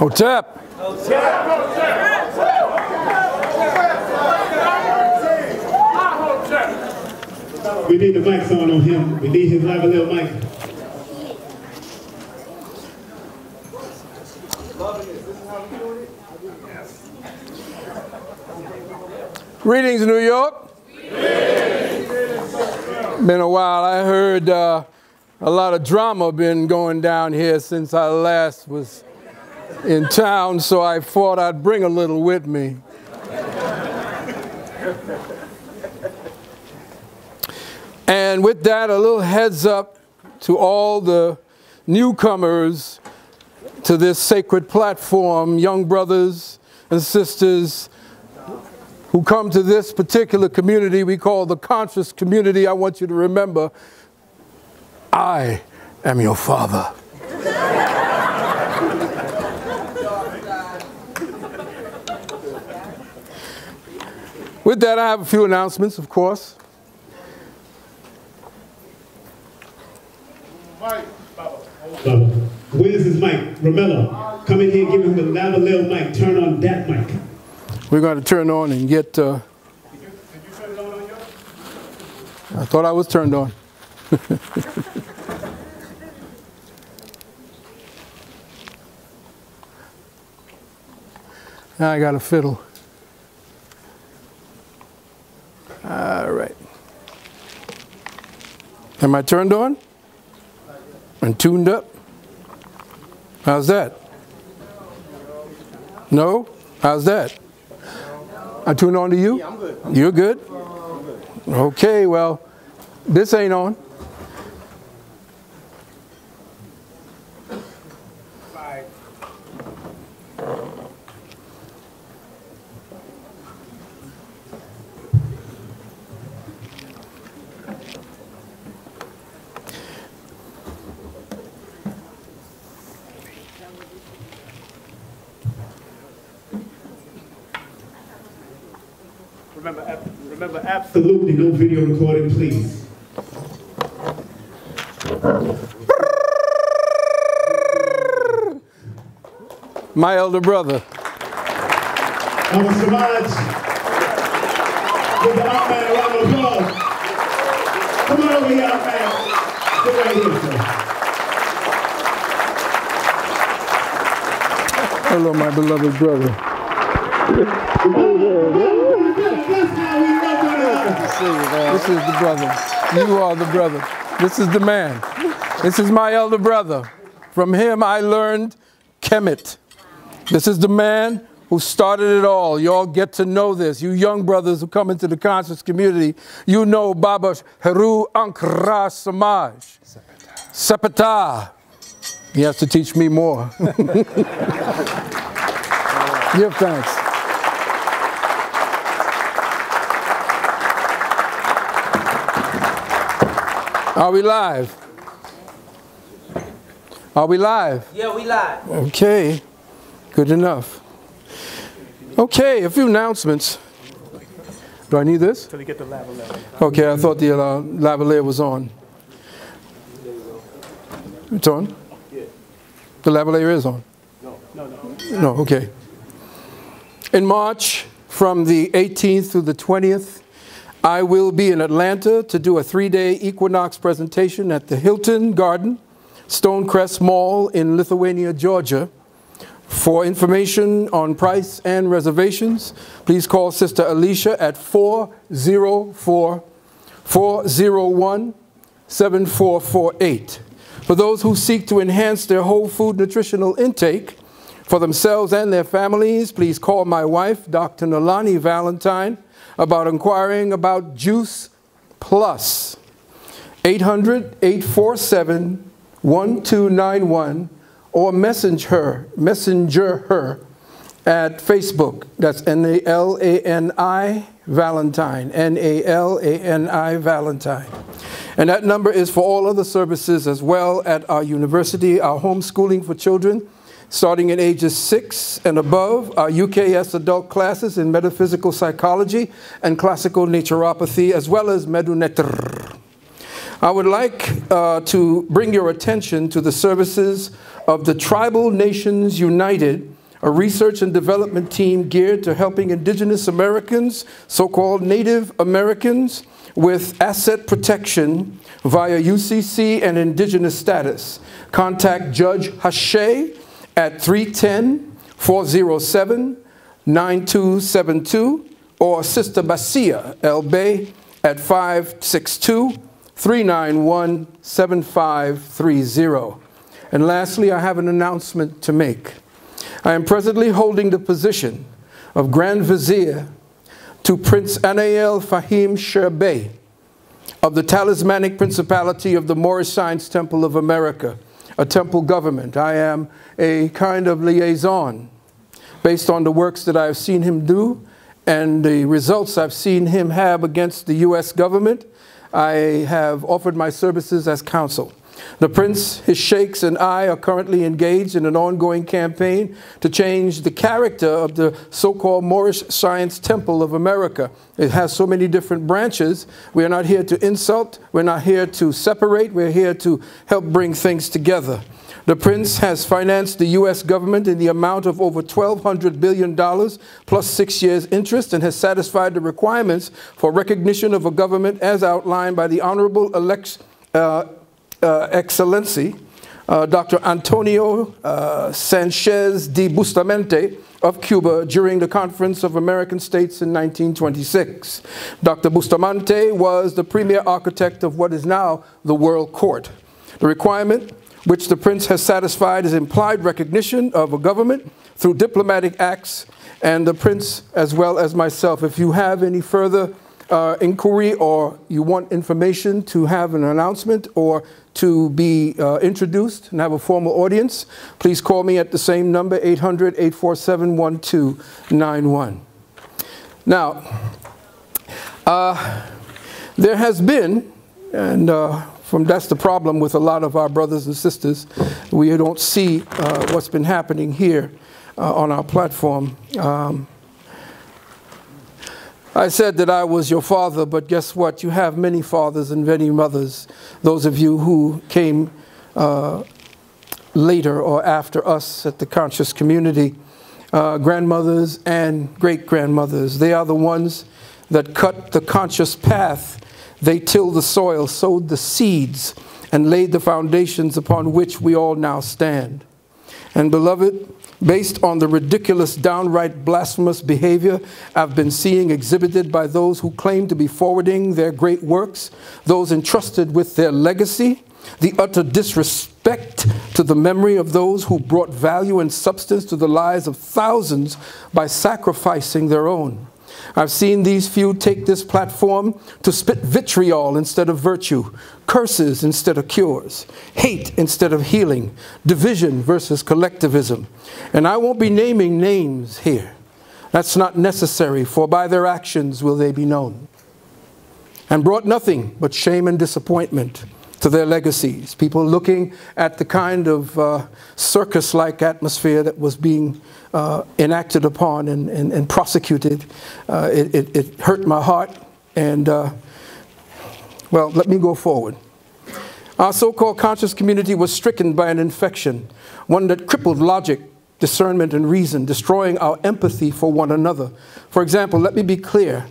Hotep. We need the mics on him. We need his lavalier mic. Greetings, New York. Been a while. I heard a lot of drama been going down here since I last was in town, so I thought I'd bring a little with me. And with that, a little heads up to all the newcomers to this sacred platform, young brothers and sisters who come to this particular community we call the conscious community. I want you to remember, I am your father. With that, I have a few announcements, of course. Baba, where's his mic? Romello, come in here and give him the lavalier mic. Turn on that mic. We're going to turn on and get... Did you turn it on yours? I thought I was turned on. Now I got a fiddle. All right. Am I turned on? And tuned up? How's that? No? How's that? I tune on to you? Yeah, I'm good. You're good? Okay, well, this ain't on. Remember, absolutely no video recording, please. My elder brother. Our Samaj, with the out man around the applause. Come on over here, out man. Sit right here, sir. Hello, my beloved brother. This is the brother. You are the brother. This is the man. This is my elder brother. From him I learned Kemet. This is the man who started it all. Y'all get to know this. You young brothers who come into the conscious community, you know Baba Heru Ankara Samaj. Sepata. He has to teach me more. Give thanks. Are we live? Are we live? Yeah, we live. Okay, good enough. Okay, a few announcements. Do I need this? Till you get the lavalier. Okay, I thought the lavalier was on. It's on? Yeah. The lavalier is on? No. No, okay. In March, from the 18th through the 20th, I will be in Atlanta to do a 3-day equinox presentation at the Hilton Garden, Stonecrest Mall in Lithuania, Georgia. For information on price and reservations, please call Sister Alicia at 404-401-7448. For those who seek to enhance their whole food nutritional intake for themselves and their families, please call my wife, Dr. Nalani Valentine, about inquiring about Juice Plus. 800-847-1291 or messenger her at Facebook. That's N-A-L-A-N-I Valentine, N-A-L-A-N-I Valentine. And that number is for all other services as well at our university, our homeschooling for children, starting at ages 6 and above, our UKS adult classes in metaphysical psychology and classical naturopathy, as well as Medunetr. I would like to bring your attention to the services of the Tribal Nations United a research and development team geared to helping indigenous Americans, so-called Native Americans, with asset protection via UCC and indigenous status. Contact Judge Hache at 310-407-9272 or Sister Basia El Bay at 562-391-7530. And lastly, I have an announcement to make. I am presently holding the position of Grand Vizier to Prince Anael Fahim Sherbey of the Talismanic Principality of the Moorish Science Temple of America, a temple government. I am a kind of liaison based on the works that I've seen him do and the results I've seen him have against the U.S. government. I have offered my services as counsel. The Prince, his sheikhs, and I are currently engaged in an ongoing campaign to change the character of the so-called Moorish Science Temple of America. It has so many different branches. We are not here to insult. We're not here to separate. We're here to help bring things together. The Prince has financed the U.S. government in the amount of over $1,200 billion plus 6 years interest and has satisfied the requirements for recognition of a government as outlined by the Honorable Excellency, Dr. Antonio Sanchez de Bustamante of Cuba during the Conference of American States in 1926. Dr. Bustamante was the premier architect of what is now the World Court. The requirement which the Prince has satisfied is implied recognition of a government through diplomatic acts, and the Prince as well as myself. If you have any further inquiry or you want information to have an announcement or to be introduced and have a formal audience, please call me at the same number, 800-847-1291. Now, there has been, and that's the problem with a lot of our brothers and sisters, we don't see what's been happening here on our platform. I said that I was your father, but guess what? You have many fathers and many mothers, those of you who came later or after us at the conscious community, grandmothers and great-grandmothers. They are the ones that cut the conscious path. They tilled the soil, sowed the seeds, and laid the foundations upon which we all now stand. And beloved, based on the ridiculous, downright blasphemous behavior I've been seeing exhibited by those who claim to be forwarding their great works, those entrusted with their legacy, the utter disrespect to the memory of those who brought value and substance to the lives of thousands by sacrificing their own. I've seen these few take this platform to spit vitriol instead of virtue, curses instead of cures, hate instead of healing, division versus collectivism. And I won't be naming names here. That's not necessary, for by their actions will they be known. And brought nothing but shame and disappointment to their legacies. People looking at the kind of circus-like atmosphere that was being enacted upon and prosecuted. It hurt my heart, and well, let me go forward. Our so-called conscious community was stricken by an infection, one that crippled logic, discernment, and reason, destroying our empathy for one another. For example, let me be clear.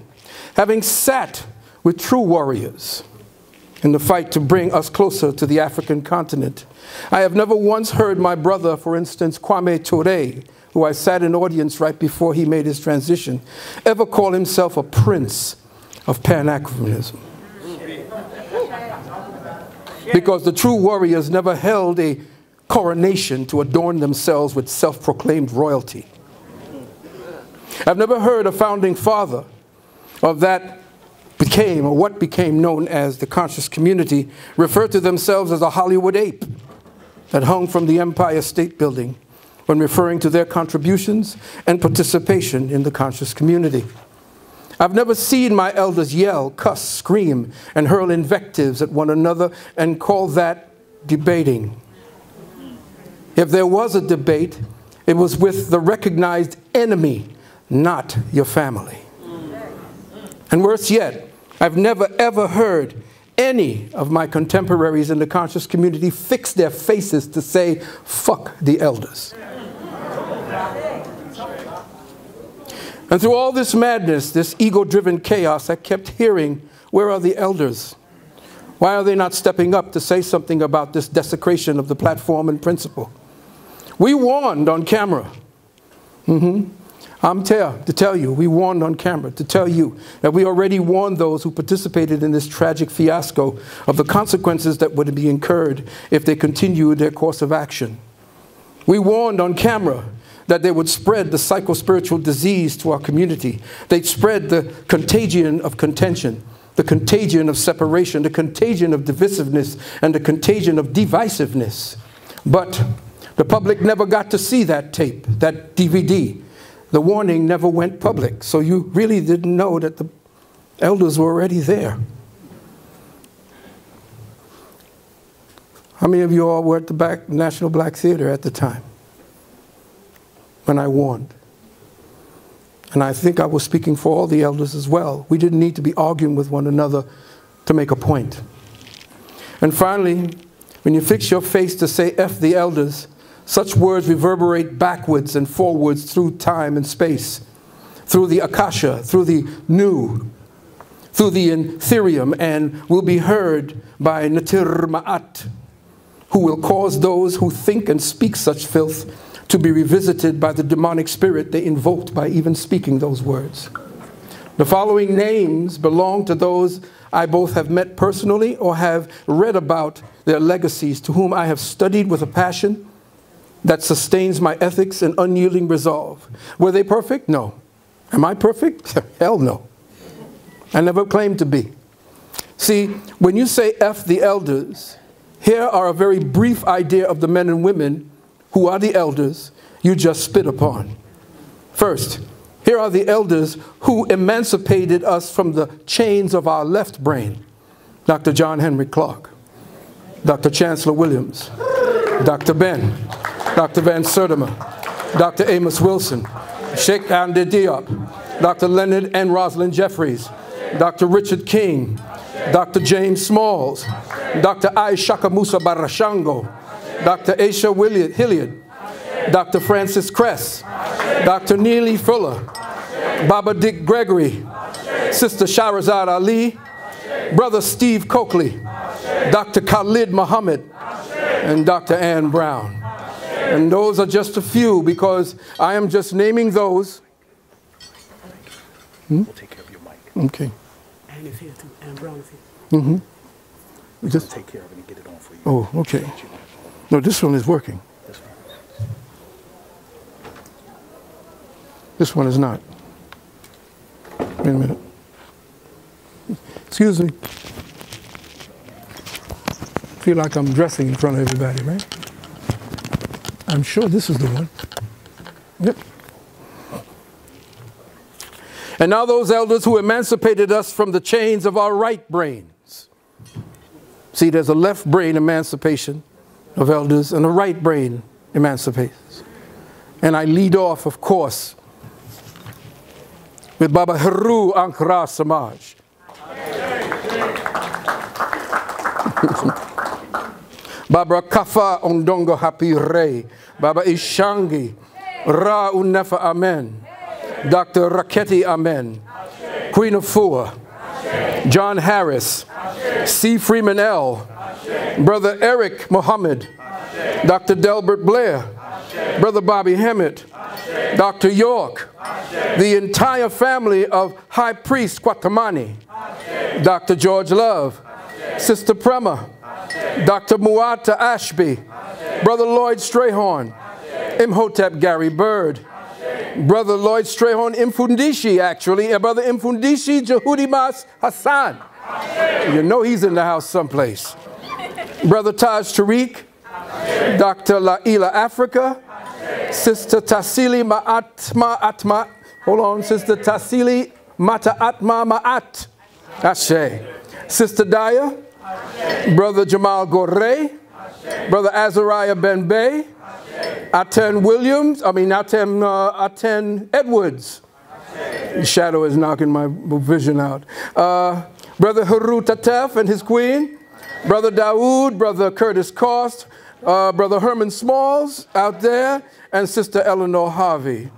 Having sat with true warriors in the fight to bring us closer to the African continent, I have never once heard my brother, for instance, Kwame Ture, who I sat in audience right before he made his transition, ever call himself a prince of Pan-Africanism. Because the true warriors never held a coronation to adorn themselves with self-proclaimed royalty. I've never heard a founding father of that became, or what became known as the conscious community, refer to themselves as a Hollywood ape that hung from the Empire State Building when referring to their contributions and participation in the conscious community. I've never seen my elders yell, cuss, scream, and hurl invectives at one another and call that debating. If there was a debate, it was with the recognized enemy, not your family. And worse yet, I've never ever heard any of my contemporaries in the conscious community fix their faces to say, fuck the elders. And through all this madness, this ego-driven chaos, I kept hearing, where are the elders? Why are they not stepping up to say something about this desecration of the platform and principle? We warned on camera. I'm to tell you, we warned on camera to tell you that we already warned those who participated in this tragic fiasco of the consequences that would be incurred if they continued their course of action. We warned on camera that they would spread the psycho-spiritual disease to our community. They'd spread the contagion of contention, the contagion of separation, the contagion of divisiveness, and the contagion of divisiveness. But the public never got to see that tape, that DVD. The warning never went public, so you really didn't know that the elders were already there. How many of you all were at the National Black Theater at the time when I warned? And I think I was speaking for all the elders as well. We didn't need to be arguing with one another to make a point. And finally, when you fix your face to say F the elders, such words reverberate backwards and forwards through time and space, through the Akasha, through the Nu, through the Ethereum, and will be heard by Natir Ma'at, who will cause those who think and speak such filth to be revisited by the demonic spirit they invoked by even speaking those words. The following names belong to those I both have met personally or have read about their legacies, to whom I have studied with a passion that sustains my ethics and unyielding resolve. Were they perfect? No. Am I perfect? Hell no. I never claimed to be. See, when you say F the elders, here are a very brief idea of the men and women who are the elders you just spit upon. First, here are the elders who emancipated us from the chains of our left brain. Dr. John Henry Clark, Dr. Chancellor Williams, Dr. Ben, Dr. Van Sertima, Dr. Amos Wilson, Sheikh Anta Diop, Dr. Leonard and Rosalind Jeffries, Dr. Richard King, Dr. James Smalls, Dr. Ishaka Musa Barashango, Dr. Aisha Hilliard, Dr. Francis Kress, Dr. Neely Fuller, Baba Dick Gregory, Sister Shahrazad Ali, Brother Steve Coakley, Dr. Khalid Muhammad, and Dr. Ann Brown. And those are just a few, because I am just naming those. We'll take care of your mic. Okay. Ann is here too. Ann Brown is here. Just take care of it and get it on for you. Oh, okay. No, this one is working. This one is not. Wait a minute. Excuse me. Feel like I'm dressing in front of everybody, right? I'm sure this is the one. Yep. And now those elders who emancipated us from the chains of our right brains. See, there's a left brain emancipation of elders and a right brain emancipation. And I lead off, of course, with Baba Heru Ankara Samaj. Baba Kafa Ondongo Happy Ray, Baba Ishangi, Ra Unefa Amen, Dr. Raketi Amen, Queen of Fua, John Harris, C. Freeman L., Brother Eric Muhammad, Dr. Delbert Blair, Brother Bobby Hemmett, Dr. York, the entire family of High Priest Kwatamani, Dr. George Love, Sister Prema, Dr. Muata Ashby, Brother Lloyd Strayhorn, Imhotep Gary Bird, Brother Lloyd Strayhorn Imfundishi, actually, and Brother Imfundishi Jehudi Mas Hassan. You know he's in the house someplace. Brother Taj Tariq, Dr. Laila Africa, Sister Tassili Ma'atma Atma, hold on, Sister Tassili Mata Atma Ma'at, Ashe. Sister Daya, Brother Jamal Gorey, Brother Azariah Ben Bey, Aten Edwards. The shadow is knocking my vision out. Brother Haru Tatef and his queen, Brother Dawood, Brother Curtis Cost, Brother Herman Smalls out there, and Sister Eleanor Harvey.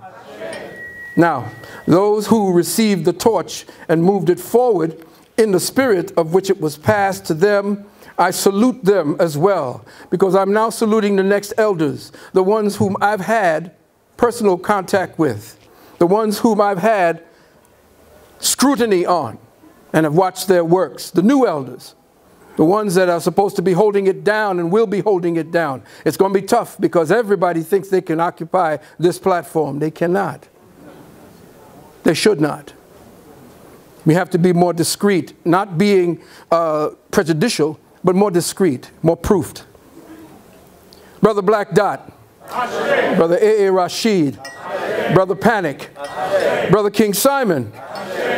Now, those who received the torch and moved it forward in the spirit of which it was passed to them, I salute them as well, because I'm now saluting the next elders, the ones whom I've had personal contact with, the ones whom I've had scrutiny on and have watched their works, the new elders, the ones that are supposed to be holding it down and will be holding it down. It's going to be tough because everybody thinks they can occupy this platform. They cannot. They should not. We have to be more discreet, not being prejudicial, but more discreet, more proofed. Brother Black Dot, Brother A.A. Rashid, Brother Panic, Brother King Simon,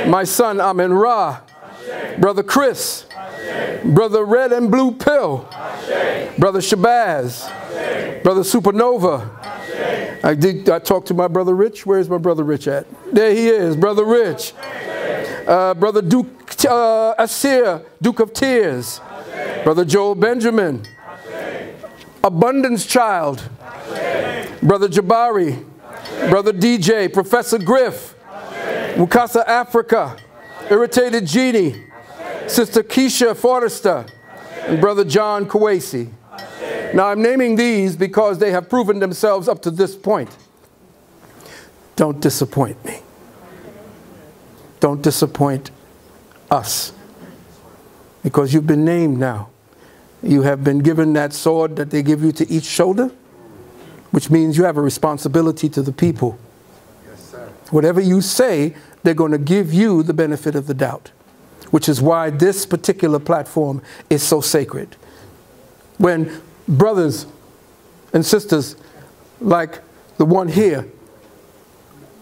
my son Amin Ra, Brother Chris, Brother Red and Blue Pill, Brother Shabazz, Brother Supernova. I talked to my brother Rich. Where's my brother Rich at? There he is, Brother Rich. Brother Duke Asir, Duke of Tears. Brother Joel Benjamin. Abundance Child. Brother Jabari. Brother DJ, Professor Griff. Mukasa Africa. Irritated Genie. Sister Keisha Forrester. And Brother John Kawasi. Now I'm naming these because they have proven themselves up to this point. Don't disappoint me. Don't disappoint us. Because you've been named now. You have been given that sword that they give you to each shoulder, which means you have a responsibility to the people. Yes, sir. Whatever you say, they're going to give you the benefit of the doubt, which is why this particular platform is so sacred. When brothers and sisters like the one here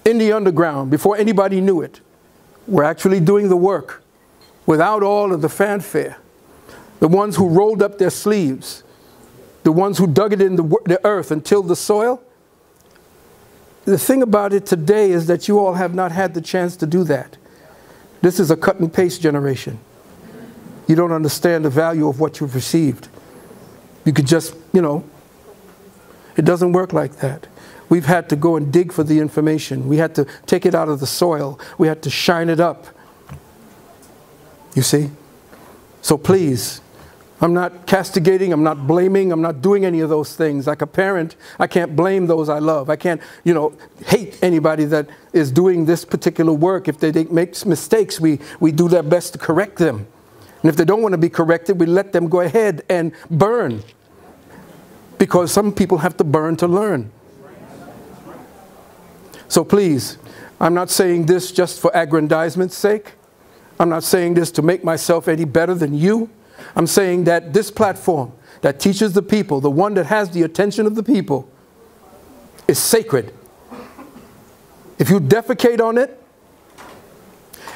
in the underground, before anybody knew it, were actually doing the work without all of the fanfare, the ones who rolled up their sleeves, the ones who dug it in the earth and tilled the soil. The thing about it today is that you all have not had the chance to do that. This is a cut and paste generation. You don't understand the value of what you've received. You could just, it doesn't work like that. We've had to go and dig for the information. We had to take it out of the soil. We had to shine it up. You see? So please, I'm not castigating, I'm not blaming, I'm not doing any of those things. Like a parent, I can't blame those I love. I can't, hate anybody that is doing this particular work. If they make mistakes, we do their best to correct them. And if they don't want to be corrected, we let them go ahead and burn. Because some people have to burn to learn. So please, I'm not saying this just for aggrandizement's sake. I'm not saying this to make myself any better than you. I'm saying that this platform that teaches the people, the one that has the attention of the people, is sacred. If you defecate on it,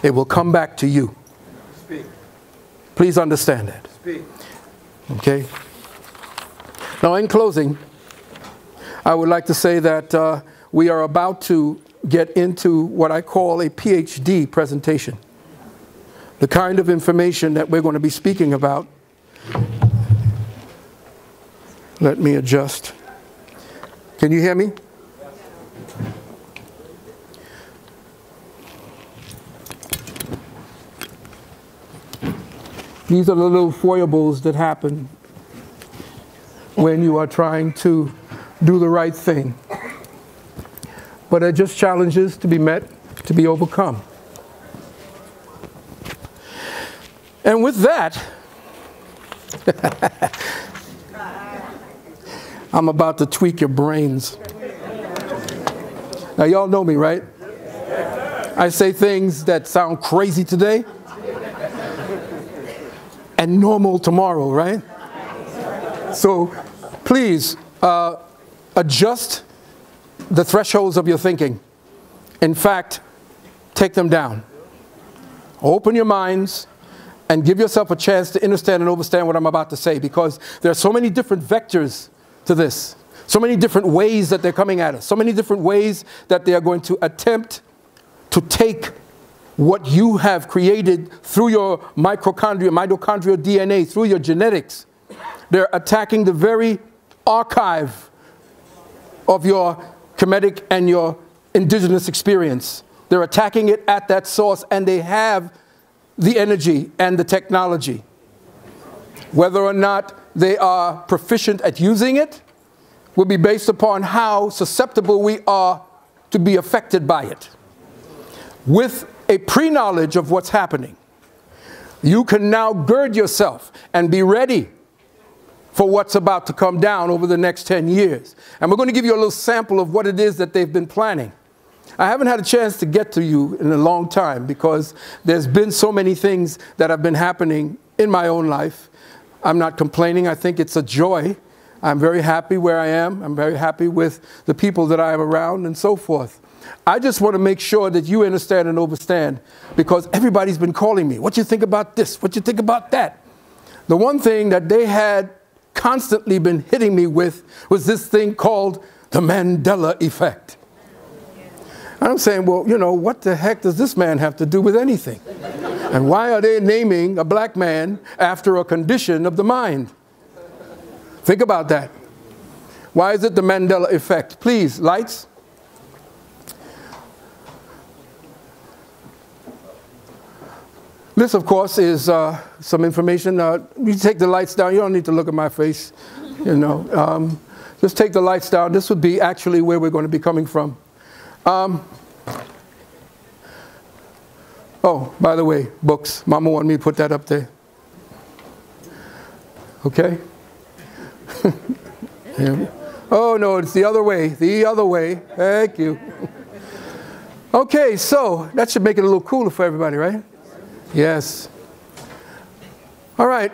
it will come back to you. Speak. Please understand that. Speak. Okay? Now, in closing, I would like to say that we are about to get into what I call a PhD presentation. The kind of information that we're going to be speaking about. Let me adjust. Can you hear me? These are the little foibles that happen when you are trying to do the right thing. But they're just challenges to be met, to be overcome. And with that, I'm about to tweak your brains. Now, y'all know me, right? I say things that sound crazy today and normal tomorrow, right? So please adjust the thresholds of your thinking. In fact, take them down. Open your minds and give yourself a chance to understand and understand what I'm about to say, because there are so many different vectors to this, so many different ways that they're coming at us, so many different ways that they are going to attempt to take what you have created through your mitochondrial DNA, through your genetics. They're attacking the very archive of your Kemetic and your indigenous experience. They're attacking it at that source, and they have the energy and the technology. Whether or not they are proficient at using it will be based upon how susceptible we are to be affected by it. With a pre-knowledge of what's happening, you can now gird yourself and be ready for what's about to come down over the next 10 years. And we're going to give you a little sample of what it is that they've been planning. I haven't had a chance to get to you in a long time because there's been so many things that have been happening in my own life. I'm not complaining. I think it's a joy. I'm very happy where I am. I'm very happy with the people that I am around and so forth. I just want to make sure that you understand and understand, because everybody's been calling me. What do you think about this? What do you think about that? The one thing that they had constantly been hitting me with was this thing called the Mandela effect. I'm saying, well, you know, what the heck does this man have to do with anything? And why are they naming a black man after a condition of the mind? Think about that. Why is it the Mandela effect? Please, lights. This, of course, is some information. You take the lights down. You don't need to look at my face. You know, just take the lights down. This would be actually where we're going to be coming from. Oh, by the way, books. Mama wanted me to put that up there. Okay? Yeah. Oh, no, it's the other way. The other way. Thank you. Okay, so that should make it a little cooler for everybody, right? Yes. All right.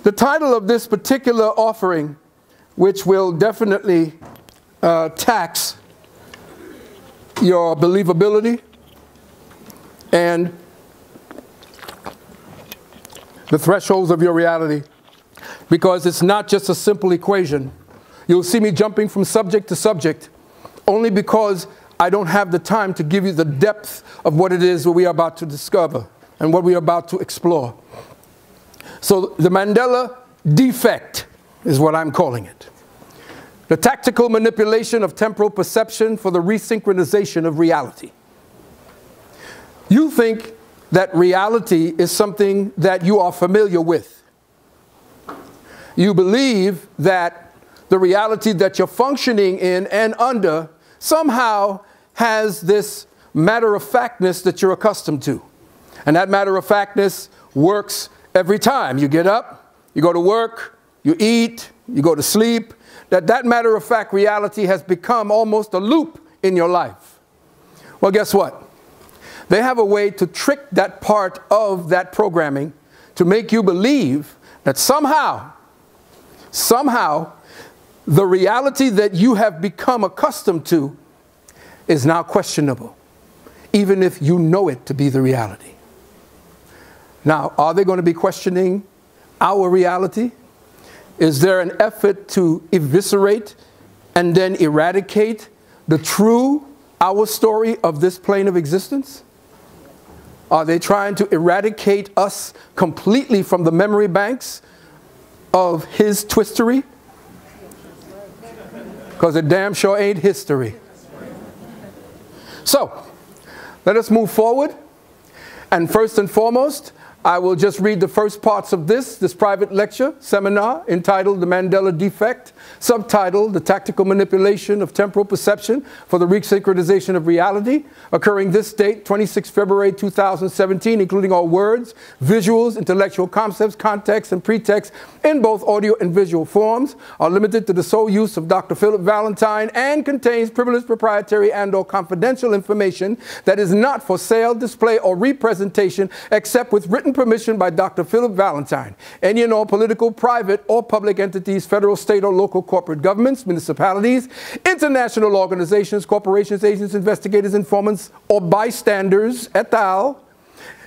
The title of this particular offering, which will definitely tax your believability and the thresholds of your reality, because it's not just a simple equation. You'll see me jumping from subject to subject only because I don't have the time to give you the depth of what it is that we are about to discover and what we are about to explore. So the Mandela defect is what I'm calling it. The tactical manipulation of temporal perception for the resynchronization of reality. You think that reality is something that you are familiar with. You believe that the reality that you're functioning in and under somehow has this matter-of-factness that you're accustomed to. And that matter-of-factness works every time. You get up, you go to work, you eat, you go to sleep. That matter-of-fact reality has become almost a loop in your life. Well, guess what? They have a way to trick that part of that programming to make you believe that somehow, the reality that you have become accustomed to is now questionable, even if you know it to be the reality. Now, are they going to be questioning our reality? Is there an effort to eviscerate and then eradicate the true our story of this plane of existence? Are they trying to eradicate us completely from the memory banks of his twistery? Because it damn sure ain't history. So, let us move forward. And first and foremost, I will just read the first parts of this private lecture seminar entitled The Mandela Defect, subtitled The Tactical Manipulation of Temporal Perception for the Resynchronization of Reality, occurring this date, 26 February 2017, including all words, visuals, intellectual concepts, context, and pretext in both audio and visual forms, are limited to the sole use of Dr. Philip Valentine and contains privileged, proprietary, and/or confidential information that is not for sale, display, or representation except with written permission by Dr. Philip Valentine. Any and all political, private, or public entities, federal, state, or local corporate governments, municipalities, international organizations, corporations, agents, investigators, informants, or bystanders, et al.,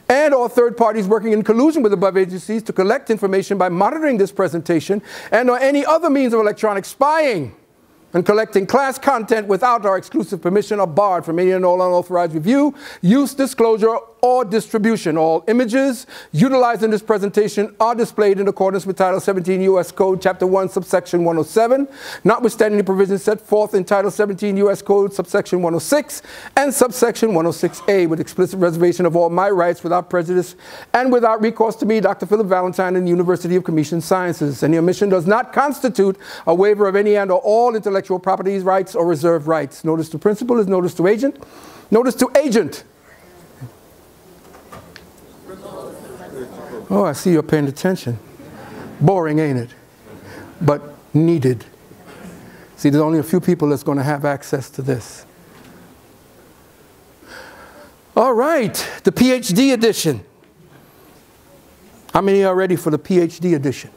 and or third parties working in collusion with above agencies to collect information by monitoring this presentation and or any other means of electronic spying and collecting class content without our exclusive permission are barred from any and all unauthorized review, use, disclosure, or distribution. All images utilized in this presentation are displayed in accordance with Title 17 U.S. Code, Chapter 1, subsection 107, notwithstanding the provisions set forth in Title 17 U.S. Code, subsection 106, and subsection 106A, with explicit reservation of all my rights without prejudice and without recourse to me, Dr. Philip Valentine, in the University of Commission Sciences. Any omission does not constitute a waiver of any and or all intellectual property rights or reserved rights. Notice to principal is notice to agent. Notice to agent. Oh, I see you're paying attention. Boring, ain't it? But needed. See, there's only a few people that's going to have access to this. All right, the PhD edition. How many are ready for the PhD edition?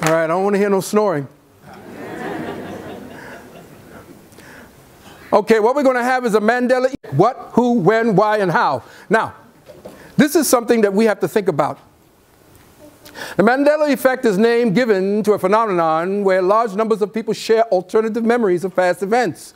All right, I don't want to hear no snoring. Okay, what we're going to have is a Mandela, what, who, when, why, and how. Now, this is something that we have to think about. The Mandela effect is name given to a phenomenon where large numbers of people share alternative memories of past events.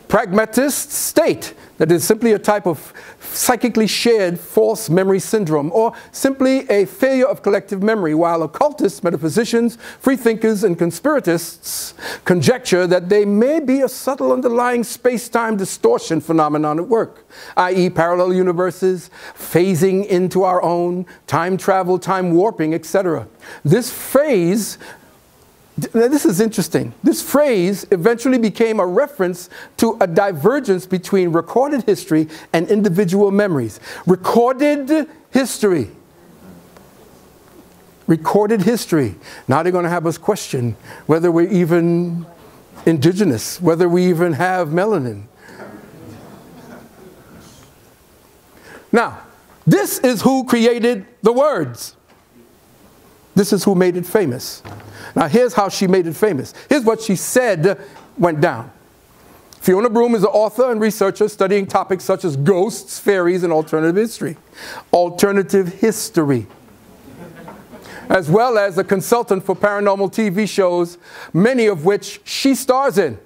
Pragmatists state that it is simply a type of psychically shared false memory syndrome, or simply a failure of collective memory, while occultists, metaphysicians, freethinkers, and conspiracists conjecture that there may be a subtle underlying space-time distortion phenomenon at work, i.e. parallel universes, phasing into our own, time travel, time warping, etc. This phrase, now this is interesting. This phrase eventually became a reference to a divergence between recorded history and individual memories. Recorded history. Recorded history. Now they're going to have us question whether we're even indigenous, whether we even have melanin. Now, this is who created the words. This is who made it famous. Now here's how she made it famous. Here's what she said went down. Fiona Broome is an author and researcher studying topics such as ghosts, fairies, and alternative history. Alternative history. As well as a consultant for paranormal TV shows, many of which she stars in.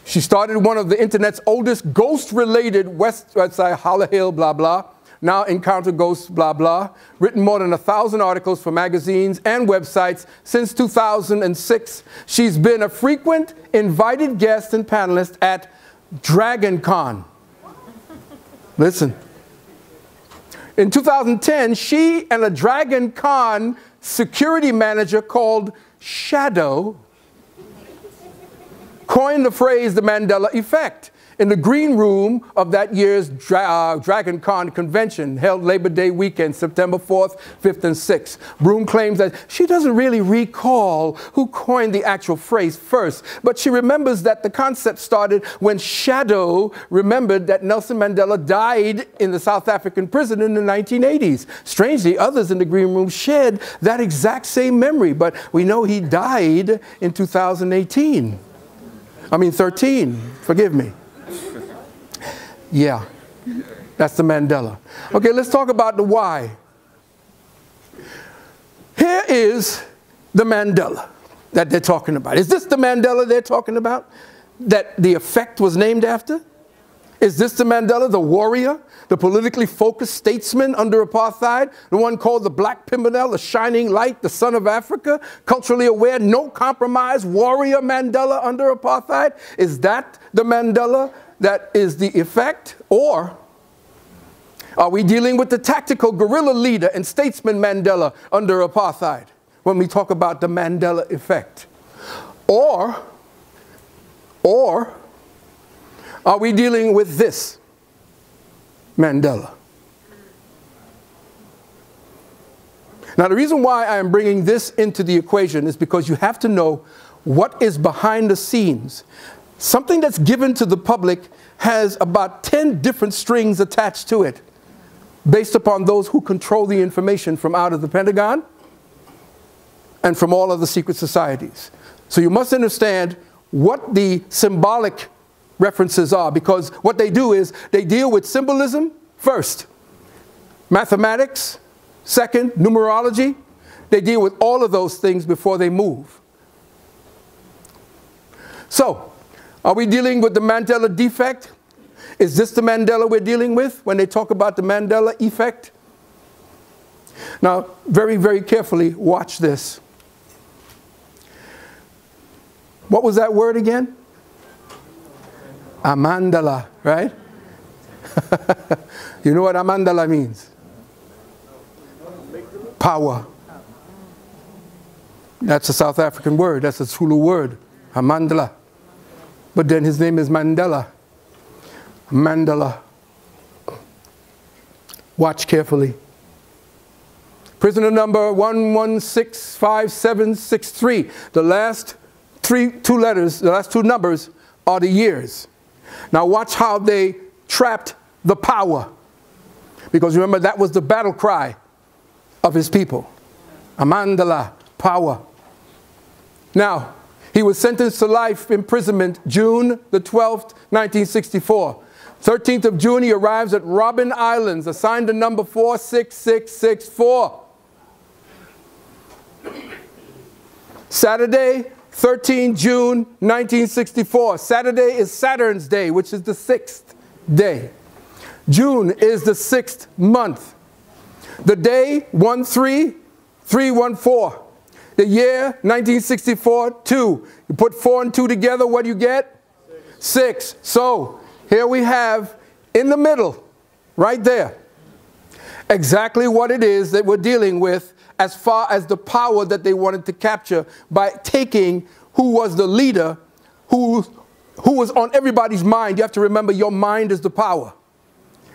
She started one of the internet's oldest ghost-related website, Holler Hill, blah, blah. Now Encounter Ghosts, blah, blah. Written more than 1,000 articles for magazines and websites since 2006. She's been a frequent invited guest and panelist at DragonCon. Listen. In 2010, she and a DragonCon security manager called Shadow coined the phrase the Mandela effect in the green room of that year's DragonCon convention held Labor Day weekend, September 4th, 5th, and 6th. Broome claims that she doesn't really recall who coined the actual phrase first, but she remembers that the concept started when Shadow remembered that Nelson Mandela died in the South African prison in the 1980s. Strangely, others in the green room shared that exact same memory, but we know he died in 2013, forgive me. Yeah, that's the Mandela. Okay, let's talk about the why. Here is the Mandela that they're talking about. Is this the Mandela they're talking about that the effect was named after? Is this the Mandela, the warrior, the politically focused statesman under apartheid, the one called the Black Pimpernel, the shining light, the son of Africa, culturally aware, no compromise warrior Mandela under apartheid? Is that the Mandela that is the effect? Or are we dealing with the tactical guerrilla leader and statesman Mandela under apartheid when we talk about the Mandela effect? Or are we dealing with this Mandela? Now, the reason why I am bringing this into the equation is because you have to know what is behind the scenes. Something that's given to the public has about 10 different strings attached to it based upon those who control the information from out of the Pentagon and from all of the secret societies. So you must understand what the symbolic references are, because what they do is they deal with symbolism first, mathematics second, numerology. They deal with all of those things before they move. So Are we dealing with the Mandela defect? Is this the Mandela we're dealing with when they talk about the Mandela effect? Now, very, very carefully, watch this. What was that word again? Amandala, right? You know what Amandala means? Power. That's a South African word. That's a Zulu word. Amandala. But then his name is Mandela. Mandela. Watch carefully. Prisoner number 11657763. The last two letters, the last two numbers are the years. Now watch how they trapped the power. Because remember, that was the battle cry of his people. Amandala, power. Now, he was sentenced to life imprisonment June the 12th, 1964. 13th of June, he arrives at Robben Islands, assigned to number 46664. Saturday, 13 June 1964. Saturday is Saturn's day, which is the 6th day. June is the 6th month. The day, 13314. The year, 1964, 2. You put 4 and 2 together, what do you get? 6. So, here we have, in the middle, right there, exactly what it is that we're dealing with as far as the power that they wanted to capture by taking who was the leader, who was on everybody's mind. You have to remember, your mind is the power.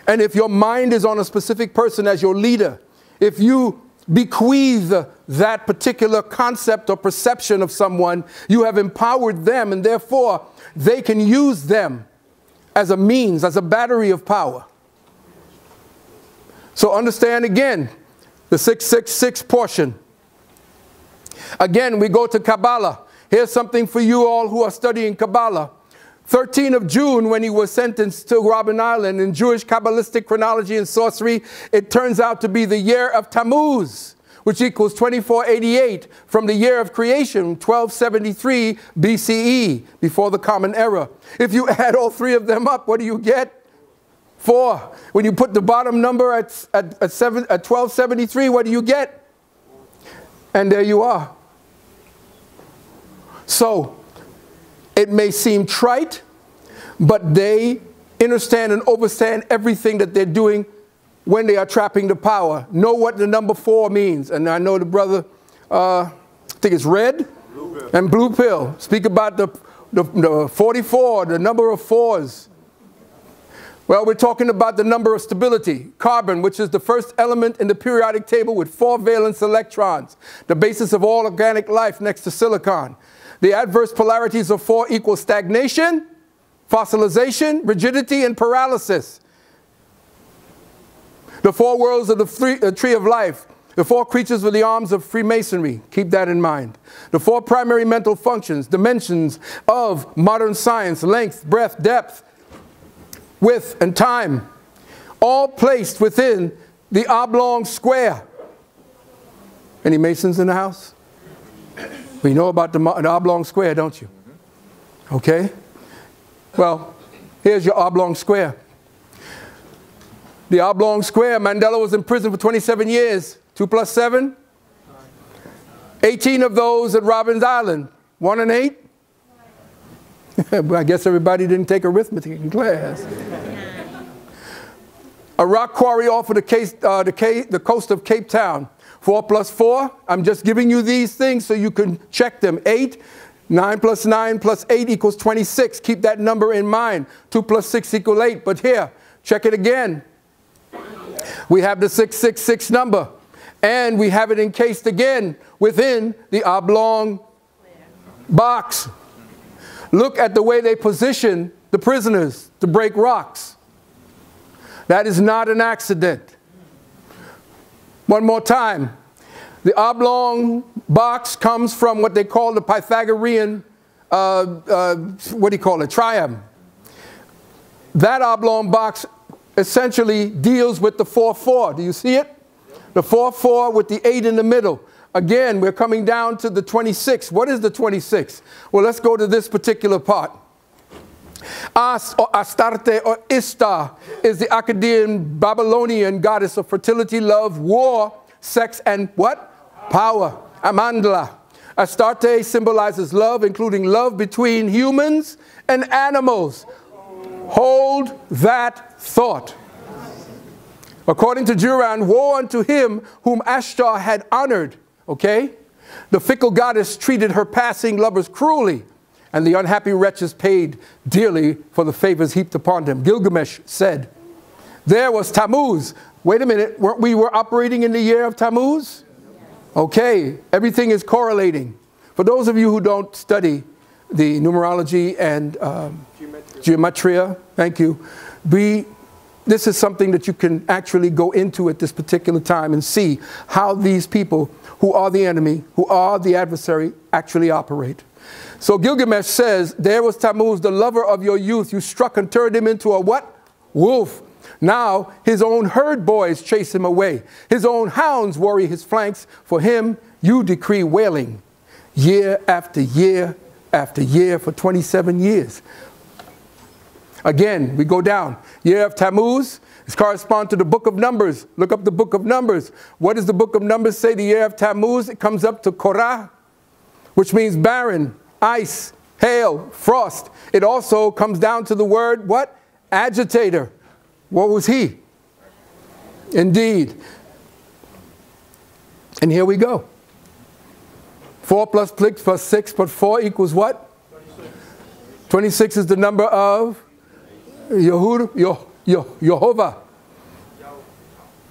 And if your mind is on a specific person as your leader, if you bequeath that particular concept or perception of someone, you have empowered them, and therefore they can use them as a means, as a battery of power. So understand again, the 666 portion. Again, we go to Kabbalah. Here's something for you all who are studying Kabbalah. 13th of June, when he was sentenced to Robben Island, in Jewish Kabbalistic chronology and sorcery, it turns out to be the year of Tammuz, which equals 2488 from the year of creation, 1273 BCE, before the Common Era. If you add all three of them up, what do you get? 4. When you put the bottom number at 1273, what do you get? And there you are. So, it may seem trite, but they understand and overstand everything that they're doing when they are trapping the power. Know what the number 4 means. And I know the brother, I think it's red and blue pill. Speak about the 44, the number of 4s. Well, we're talking about the number of stability. Carbon, which is the first element in the periodic table with 4 valence electrons, the basis of all organic life next to silicon. The adverse polarities of 4 equal stagnation, fossilization, rigidity, and paralysis. The 4 worlds of the tree of life. The 4 creatures with the arms of Freemasonry. Keep that in mind. The 4 primary mental functions, dimensions of modern science: length, breadth, depth, width, and time. All placed within the oblong square. Any Masons in the house? We know about the oblong square, don't you? Okay? Well, here's your oblong square. The oblong square, Mandela was in prison for 27 years. 2 plus 7? 18 of those at Robben Island. 1 and 8? I guess everybody didn't take arithmetic in class. A rock quarry off of the coast of Cape Town. 4 plus 4, I'm just giving you these things so you can check them. 8, 9 plus 9 plus 8 equals 26. Keep that number in mind. 2 plus 6 equals 8. But here, check it again. We have the 666 number. And we have it encased again within the oblong box. Look at the way they position the prisoners to break rocks. That is not an accident. One more time. The oblong box comes from what they call the Pythagorean, triad. That oblong box essentially deals with the 4-4. Do you see it? The 4-4 with the 8 in the middle. Again, we're coming down to the 26. What is the 26? Well, let's go to this particular part. As or Astarte or Ishtar is the Akkadian Babylonian goddess of fertility, love, war, sex, and what? Power. Amandla. Astarte symbolizes love, including love between humans and animals. Hold that thought. According to Duran, woe unto him whom Ashtar had honored. Okay? The fickle goddess treated her passing lovers cruelly, and the unhappy wretches paid dearly for the favors heaped upon them. Gilgamesh said, there was Tammuz. Wait a minute, we were operating in the year of Tammuz? Okay, everything is correlating. For those of you who don't study the numerology and gematria, thank you, this is something that you can actually go into at this particular time and see how these people who are the enemy, who are the adversary, actually operate. So Gilgamesh says, there was Tammuz, the lover of your youth. You struck and turned him into a what? Wolf. Now his own herd boys chase him away. His own hounds worry his flanks. For him, you decree wailing year after year after year for 27 years. Again, we go down. Year of Tammuz is correspond to the book of Numbers. Look up the book of Numbers. What does the book of Numbers say? The year of Tammuz, it comes up to Korah, which means barren, ice, hail, frost. It also comes down to the word, what? Agitator. What was he? Indeed. And here we go. 4 plus 6 plus 6 plus 4 equals what? 26 is the number of Jehovah.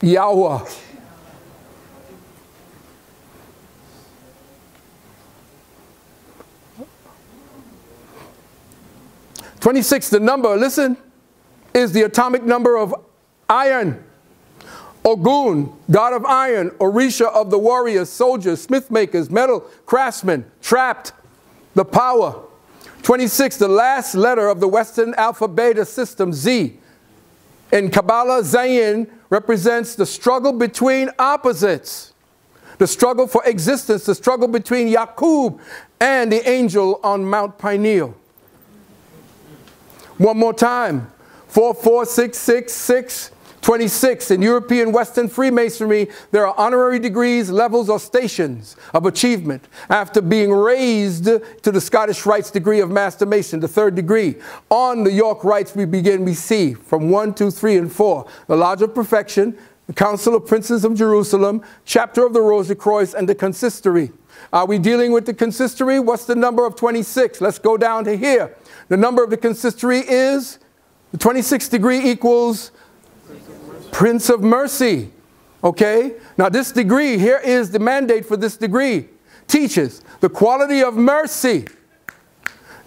Yahweh. "26, the number, listen, is the atomic number of iron. Ogun, god of iron. Orisha of the warriors, soldiers, smith makers, metal craftsmen, trapped. The power. 26, the last letter of the Western alphabet system, Z. In Kabbalah, Zayin represents the struggle between opposites. The struggle for existence, the struggle between Yaqub and the angel on Mount Pineal. One more time. 4, 4, 6, 6, 6, 26. In European Western Freemasonry, there are honorary degrees, levels, or stations of achievement after being raised to the Scottish Rites degree of Master Mason, the 3rd degree. On the York Rites, we see from 1, 2, 3, and 4. The Lodge of Perfection, the Council of Princes of Jerusalem, Chapter of the Rosary Croix, and the Consistory. Are we dealing with the Consistory? What's the number of 26? Let's go down to here. The number of the Consistory is, the 26th degree equals Prince of Mercy. Okay? Now this degree, here is the mandate for this degree. Teaches the quality of mercy.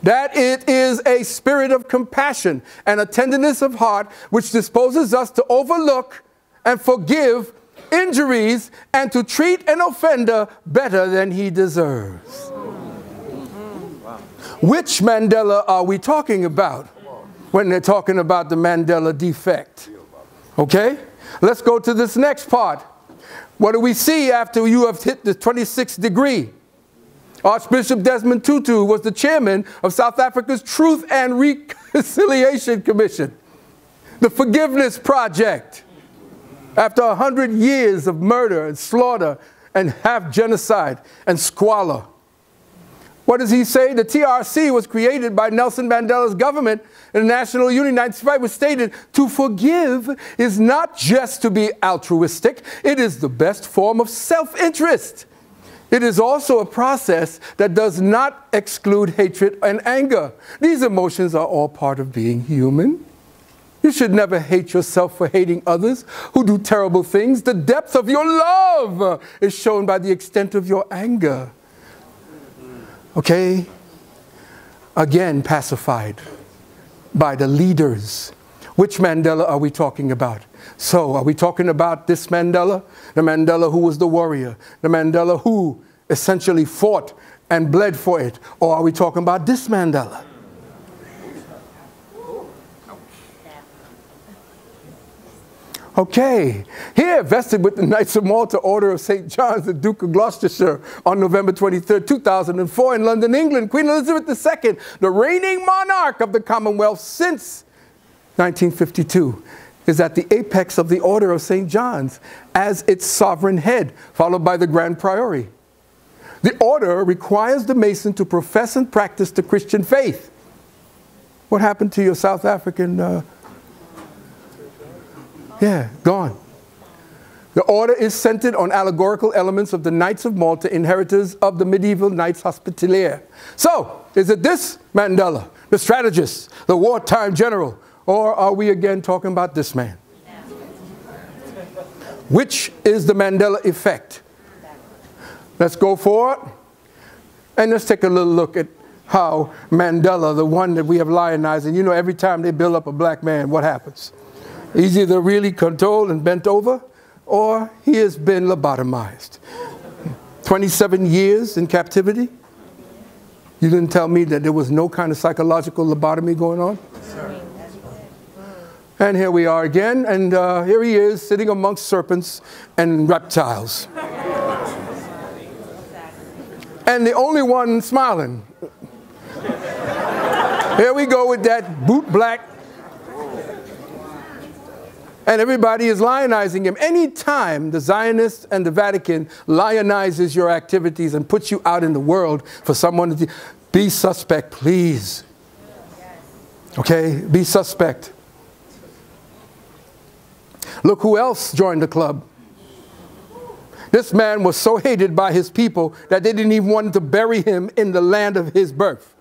That it is a spirit of compassion and a tenderness of heart which disposes us to overlook and forgive injuries and to treat an offender better than he deserves. Which Mandela are we talking about when they're talking about the Mandela defect? Okay, let's go to this next part. What do we see after you have hit the 26th degree? Archbishop Desmond Tutu was the chairman of South Africa's Truth and Reconciliation Commission, the Forgiveness Project. After 100 years of murder and slaughter and half genocide and squalor. What does he say? The TRC was created by Nelson Mandela's government in the National Union 1995, was stated, to forgive is not just to be altruistic, it is the best form of self-interest. It is also a process that does not exclude hatred and anger. These emotions are all part of being human. You should never hate yourself for hating others who do terrible things. The depth of your love is shown by the extent of your anger. Okay? Again, pacified by the leaders. Which Mandela are we talking about? So, are we talking about this Mandela? The Mandela who was the warrior. The Mandela who essentially fought and bled for it. Or are we talking about this Mandela? Okay, here vested with the Knights of Malta Order of St. John's, the Duke of Gloucestershire, on November 23, 2004 in London, England. Queen Elizabeth II, the reigning monarch of the Commonwealth since 1952, is at the apex of the Order of St. John's as its sovereign head, followed by the Grand Priory. The order requires the Mason to profess and practice the Christian faith. What happened to your South African yeah, gone. The order is centered on allegorical elements of the Knights of Malta, inheritors of the medieval Knights Hospitalier. So, is it this Mandela, the strategist, the wartime general, or are we again talking about this man? Which is the Mandela effect? Let's go for it, and let's take a little look at how Mandela, the one that we have lionized, and you know every time they build up a black man, what happens? He's either really controlled and bent over, or he has been lobotomized. 27 years in captivity. You didn't tell me that there was no kind of psychological lobotomy going on? And here we are again, and here he is sitting amongst serpents and reptiles. And the only one smiling. Here we go with that boot black. And everybody is lionizing him. Anytime the Zionists and the Vatican lionizes your activities and puts you out in the world for someone to be suspect, please. Okay, be suspect. Look who else joined the club. This man was so hated by his people that they didn't even want to bury him in the land of his birth.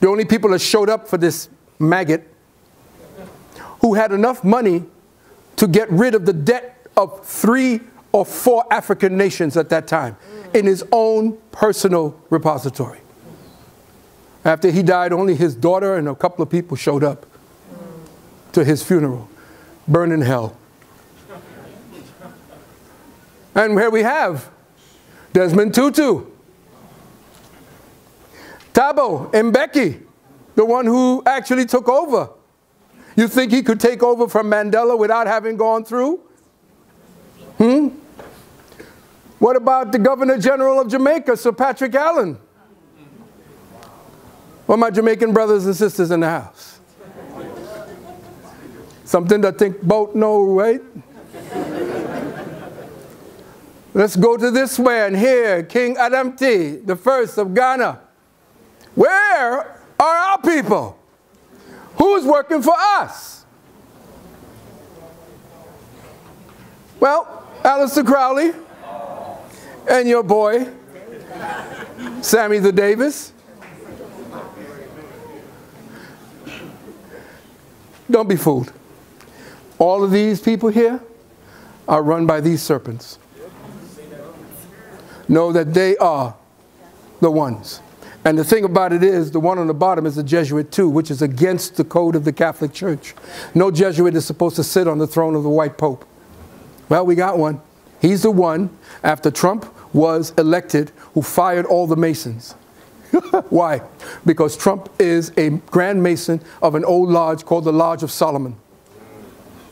The only people that showed up for this maggot who had enough money to get rid of the debt of 3 or 4 African nations at that time in his own personal repository. After he died, only his daughter and a couple of people showed up to his funeral. Burn in hell. And here we have Desmond Tutu. Thabo Mbeki, the one who actually took over. You think he could take over from Mandela without having gone through? What about the Governor General of Jamaica, Sir Patrick Allen? Well, my Jamaican brothers and sisters in the house. Something to think about, no, right? Let's go to this man here, King Adamti, the first of Ghana. Where are our people? Who's working for us? Well, Aleister Crowley and your boy, Sammy the Davis. Don't be fooled. All of these people here are run by these serpents. Know that they are the ones. And the thing about it is, the one on the bottom is a Jesuit too, which is against the code of the Catholic Church. No Jesuit is supposed to sit on the throne of the white Pope. Well, we got one. He's the one, after Trump was elected, who fired all the Masons. Why? Because Trump is a Grand Mason of an old lodge called the Lodge of Solomon.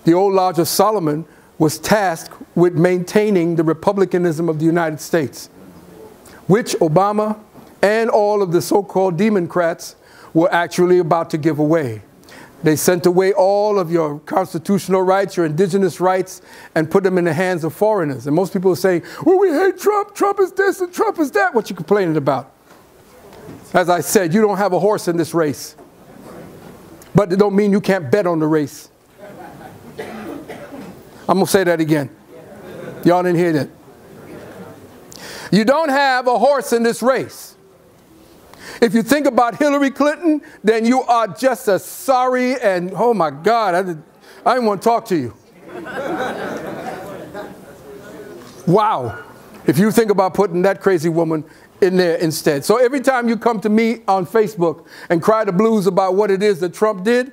The old Lodge of Solomon was tasked with maintaining the republicanism of the United States, which Obama and all of the so-called Democrats were actually about to give away. They sent away all of your constitutional rights, your indigenous rights, and put them in the hands of foreigners. And most people are saying, well, we hate Trump, Trump is this and Trump is that. What you complaining about? As I said, you don't have a horse in this race. But it don't mean you can't bet on the race. I'm going to say that again. Y'all didn't hear that. You don't have a horse in this race. If you think about Hillary Clinton, then you are just as sorry and, oh my God, I didn't want to talk to you. Wow. If you think about putting that crazy woman in there instead. So every time you come to me on Facebook and cry the blues about what it is that Trump did,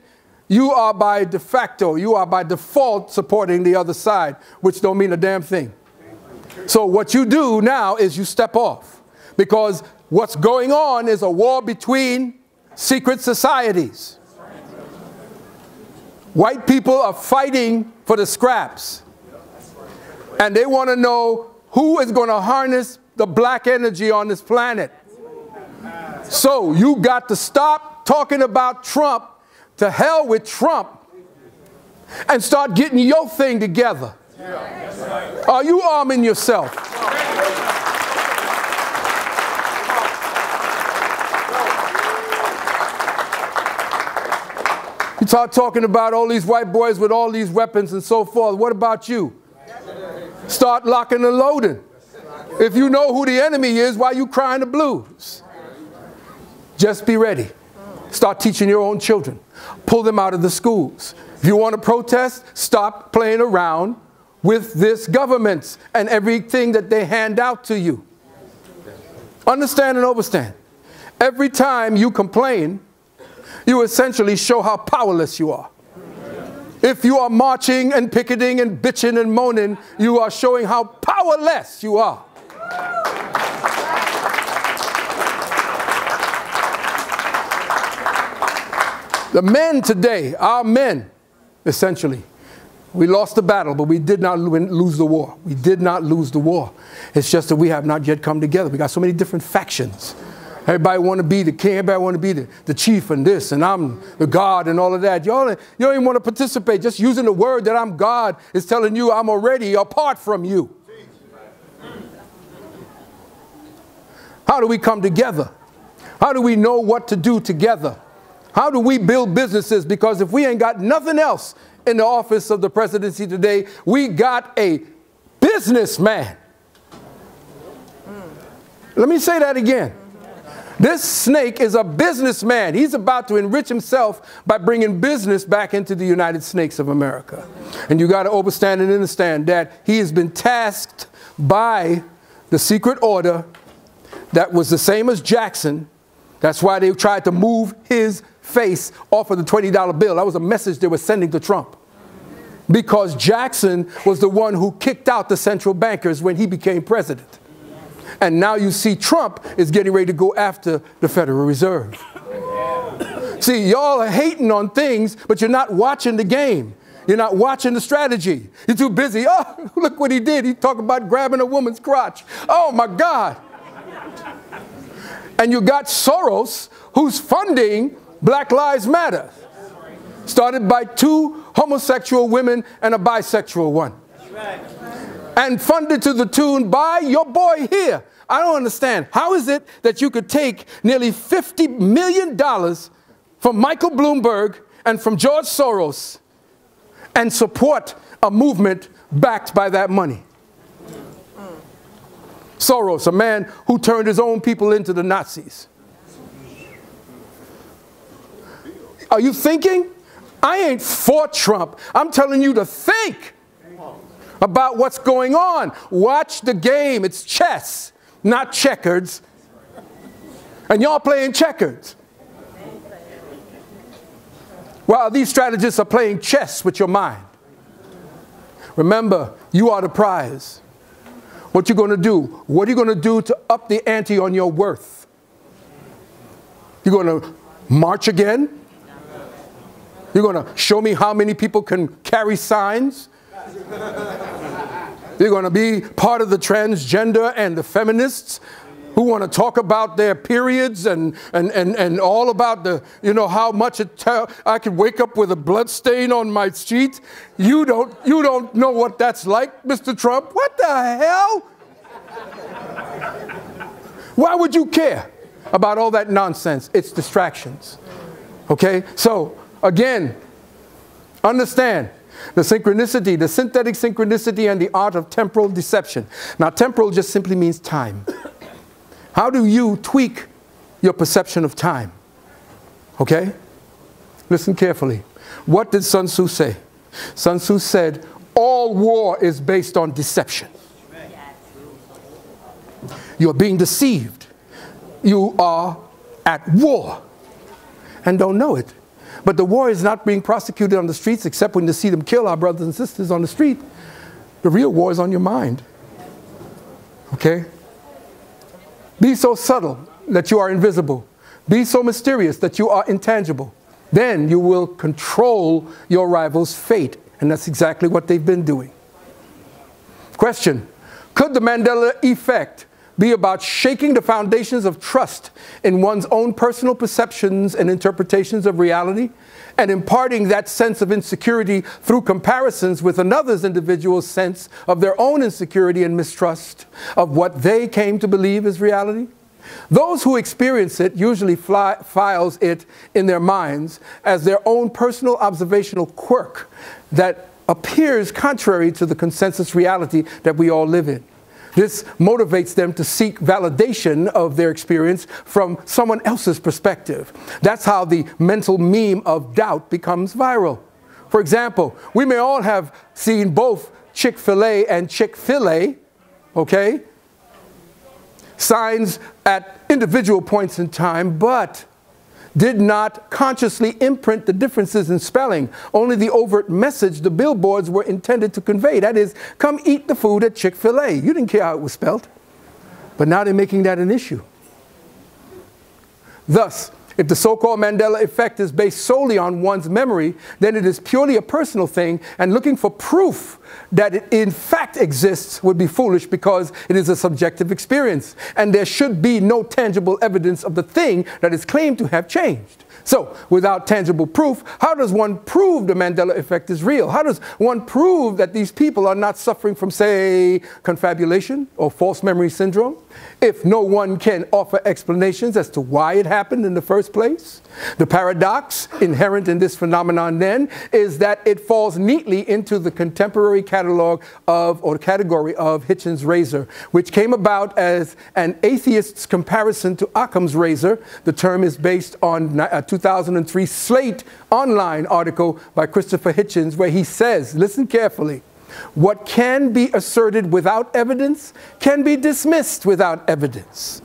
you are by de facto, you are by default supporting the other side, which don't mean a damn thing. So what you do now is you step off, because what's going on is a war between secret societies. White people are fighting for the scraps. And they want to know who is going to harness the black energy on this planet. So you got to stop talking about Trump. To hell with Trump. And start getting your thing together. Are you arming yourself? You start talking about all these white boys with all these weapons and so forth. What about you? Start locking and loading. If you know who the enemy is, why are you crying the blues? Just be ready. Start teaching your own children. Pull them out of the schools. If you want to protest, stop playing around with this government and everything that they hand out to you. Understand and overstand. Every time you complain, you essentially show how powerless you are. If you are marching and picketing and bitching and moaning, you are showing how powerless you are. The men today, our men, essentially, we lost the battle, but we did not lose the war. We did not lose the war. It's just that we have not yet come together. We got so many different factions. Everybody want to be the king. Everybody want to be the chief and this, and I'm the God and all of that. You don't even want to participate. Just using the word that I'm God is telling you I'm already apart from you. How do we come together? How do we know what to do together? How do we build businesses? Because if we ain't got nothing else in the office of the presidency today, we got a businessman. Let me say that again. This snake is a businessman. He's about to enrich himself by bringing business back into the United Snakes of America. And you got to understand and understand that he has been tasked by the secret order that was the same as Jackson. That's why they tried to move his face off of the $20 bill. That was a message they were sending to Trump. Because Jackson was the one who kicked out the central bankers when he became president. And now you see Trump is getting ready to go after the Federal Reserve. See, y'all are hating on things, but you're not watching the game. You're not watching the strategy. You're too busy. Oh, look what he did. He talked about grabbing a woman's crotch. Oh, my God. And you got Soros, who's funding Black Lives Matter. Started by 2 homosexual women and a bisexual one. And funded to the tune by your boy here. I don't understand. How is it that you could take nearly $50 million from Michael Bloomberg and from George Soros and support a movement backed by that money? Soros, a man who turned his own people into the Nazis. Are you thinking? I ain't for Trump. I'm telling you to think about what's going on. Watch the game. It's chess, not checkers. And y'all playing checkers. While these strategists are playing chess with your mind. Remember, you are the prize. What you going to do? What are you going to do to up the ante on your worth? You're going to march again? You're going to show me how many people can carry signs? You're going to be part of the transgender and the feminists who want to talk about their periods and all about the, you know, how much I could wake up with a blood stain on my sheet. You don't know what that's like, Mr. Trump. What the hell? Why would you care about all that nonsense? It's distractions. Okay? So, again, understand the synchronicity, the synthetic synchronicity and the art of temporal deception. Now, temporal just simply means time. How do you tweak your perception of time? Okay? Listen carefully. What did Sun Tzu say? Sun Tzu said, all war is based on deception. You're being deceived. You are at war and don't know it. But the war is not being prosecuted on the streets except when you see them kill our brothers and sisters on the street. The real war is on your mind. Okay? Be so subtle that you are invisible. Be so mysterious that you are intangible. Then you will control your rival's fate. And that's exactly what they've been doing. Question: could the Mandela effect be about shaking the foundations of trust in one's own personal perceptions and interpretations of reality, and imparting that sense of insecurity through comparisons with another's individual sense of their own insecurity and mistrust of what they came to believe is reality? Those who experience it usually files it in their minds as their own personal observational quirk that appears contrary to the consensus reality that we all live in. This motivates them to seek validation of their experience from someone else's perspective. That's how the mental meme of doubt becomes viral. For example, we may all have seen both Chick-fil-A and Chick-fil-A, okay, signs at individual points in time, but did not consciously imprint the differences in spelling, only the overt message the billboards were intended to convey. That is, come eat the food at Chick-fil-A. You didn't care how it was spelled. But now they're making that an issue. Thus, if the so-called Mandela effect is based solely on one's memory, then it is purely a personal thing, and looking for proof that it in fact exists would be foolish because it is a subjective experience, and there should be no tangible evidence of the thing that is claimed to have changed. So, without tangible proof, how does one prove the Mandela effect is real? How does one prove that these people are not suffering from, say, confabulation or false memory syndrome, if no one can offer explanations as to why it happened in the first place? The paradox inherent in this phenomenon, then, is that it falls neatly into the contemporary catalog of, or category of, Hitchens' razor, which came about as an atheist's comparison to Occam's razor. The term is based on a 2003 Slate online article by Christopher Hitchens, where he says, listen carefully, what can be asserted without evidence can be dismissed without evidence.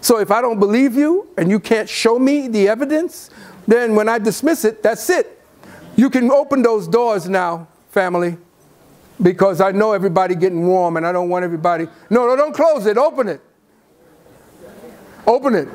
So if I don't believe you and you can't show me the evidence, then when I dismiss it, that's it. You can open those doors now, family, because I know everybody getting warm and I don't want everybody. No, don't close it. Open it. Open it.